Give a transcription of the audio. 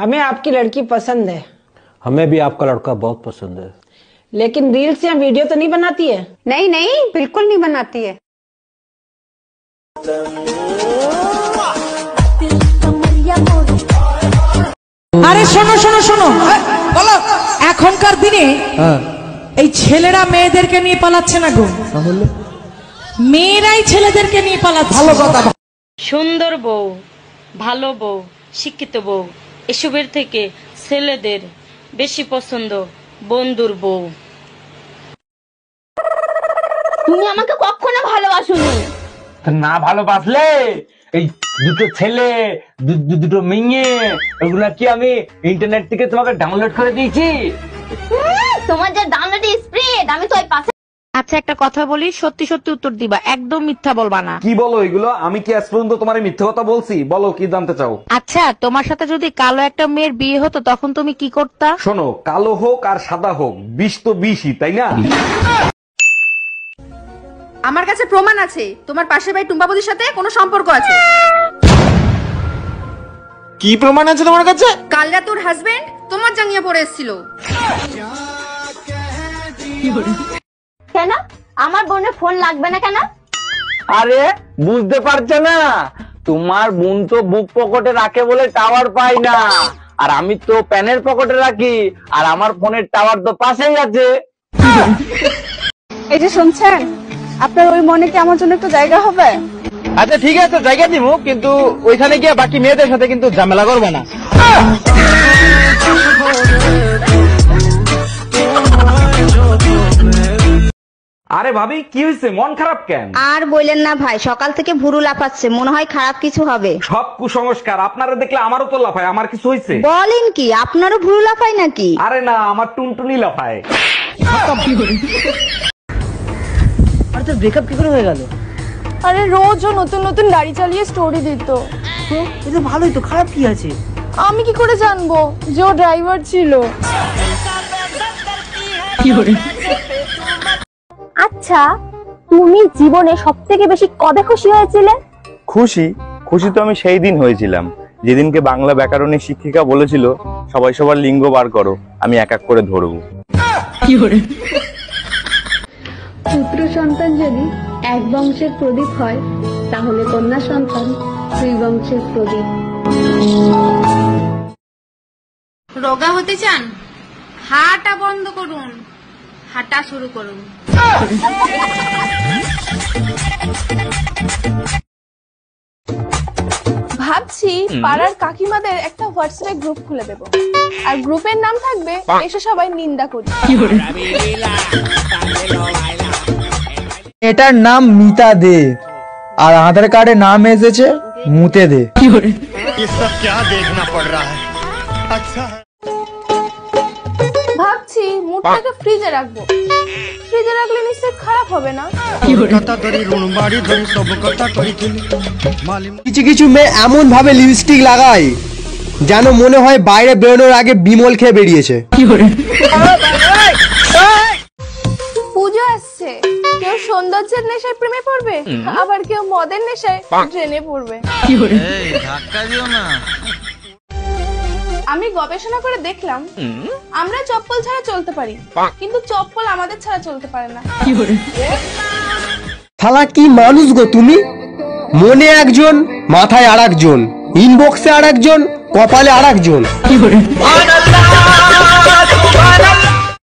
हमें आपकी लड़की पसंद है। हमें भी आपका लड़का बहुत पसंद है। लेकिन रील्स या वीडियो तो नहीं बनाती है? नहीं नहीं, बिल्कुल नहीं बनाती है। আরে শোনো শোনো শোনো, বলো এখনকার দিনে এই ছেলেরা মেয়েদেরকে নিয়ে পালাচ্ছে না গো, তাহলে মেয়েরাই ছেলেদেরকে নিয়ে পালাচ্ছে। ভালো কথা। সুন্দর বউ, ভালো বউ, শিক্ষিত বউ, এসবের থেকে ছেলেদের বেশি পছন্দ বন্ধুর বউ। তুমি আমাকে কখনো ভালোবাসোনি। না ভালোবাসলে এই দুটো ছেলে দুটো মেয়ে ওগুলা কি আমি ইন্টারনেট থেকে তোমাকে ডাউনলোড করে দিয়েছি? তোমার যে ডাউনলোড স্প্রেড, আমি তো ওই পাশে। আচ্ছা একটা কথা বলি, সত্যি সত্যি উত্তর দিবা, একদম মিথ্যা বলবা না। কি বলো এগুলো? আমি কি আজ পর্যন্ত তোমার মিথ্যে কথা বলছি? বলো কি জানতে চাও? আচ্ছা তোমার সাথে যদি কালো একটা মেয়ের বিয়ে হতো তখন তুমি কি করতা? শোনো, কালো হোক আর সাদা হোক, বিষ তো বিষই, তাই না? আমার কাছে প্রমাণ আছে তোমার পাশের ভাই টুম্পাবতীর সাথে কোনো সম্পর্ক আছে। কি প্রমাণ আছে তোমার কাছে? কাল রাত তোর হাজবেন্ড তোমার জাঙ্গিয়া পরে এসেছিল। কেন আমার বোনের ফোন লাগবে না কেন? আরে বুঝতে পারছো না, তোমার বোন তো বুক পকেটে রাখে বলে টাওয়ার পাই না, আর আমি তো প্যানের পকেটে রাখি, আর আমার ফোনের টাওয়ার তো পাশেই আছে। এই যে শুনছেন, আপনার ওই মনে কি আমার জন্য একটু জায়গা হবে? আচ্ছা ঠিক আছে, জায়গা দিব, কিন্তু ওইখানে গিয়ে বাকি মেয়েদের সাথে কিন্তু ঝামেলা করবে না। আরে ভাবি কি হয়েছে, মন খারাপ কেন? আর বললেন না ভাই, সকাল থেকে ভুরু লাফাচ্ছে, মনে হয় খারাপ কিছু হবে। সব কুসংস্কার, আপনারা দেখলে আমারও তো লাফায়। আমার কিছু হয়েছে? বলেন কি, আপনারও ভুরু লাফায় নাকি? আরে না, আমার টুনটুনি লাফায়। আর তোর ব্রেকআপ কি করে হয়ে গেল? আরে রোজ ও নতুন নতুন গাড়ি চালিয়ে স্টোরি দিত। তো এটা ভালোই তো, খারাপ কি আছে? আমি কি করে জানবো যে ও ড্রাইভার ছিল? আচ্ছা তুমি জীবনে সবথেকে বেশি কবে খুশি হয়েছিলে? খুশি তো আমি সেই দিন হয়েছিলাম যেদিনকে বাংলা ব্যাকরণের শিক্ষিকা বলেছিল সবাই সবার লিঙ্গ বার করো, আমি এক এক করে ধরবো। পুত্র সন্তান যদি এক বংশের প্রদীপ হয়, তাহলে কন্যা সন্তান দুই বংশের প্রদীপ। রোগা হতে চান? হাঁটা বন্ধ করুন, হাঁটা শুরু করুন। ভাবছি পাড়ার কাকিমাদের একটা হোয়াটসঅ্যাপ গ্রুপ খুলে দেব, আর গ্রুপের নাম থাকবে এসে সবাই নিন্দা করি। এটার নাম মিতা দে, আর আধার কার্ডে নাম এসেছে মুতে দে। ভাবছি মুখটাকে ফ্রিজে রাখবো, ফ্রিজে রাখলে নিশ্চয় খারাপ হবে না। কিছু কিছু মেয়ে এমন ভাবে লিপস্টিক লাগায় যেন মনে হয় বাইরে বেরোনোর আগে বিমল খেয়ে বেরিয়েছে। পুজো আসছে, কেউ সৌন্দর্যের নেশায় প্রেমে পড়বে, আবার কেউ মদের নেশায় ট্রেনে পড়বে। আমি গবেষণা করে দেখলাম আমরা চপ্পল ছাড়া চলতে পারি, কিন্তু চপ্পল আমাদের ছাড়া চলতে পারে না। শালা কি মানুষ গো তুমি, মনে একজন মাথায় আর একজন, ইনবক্সে আর একজন, কপালে আর একজন।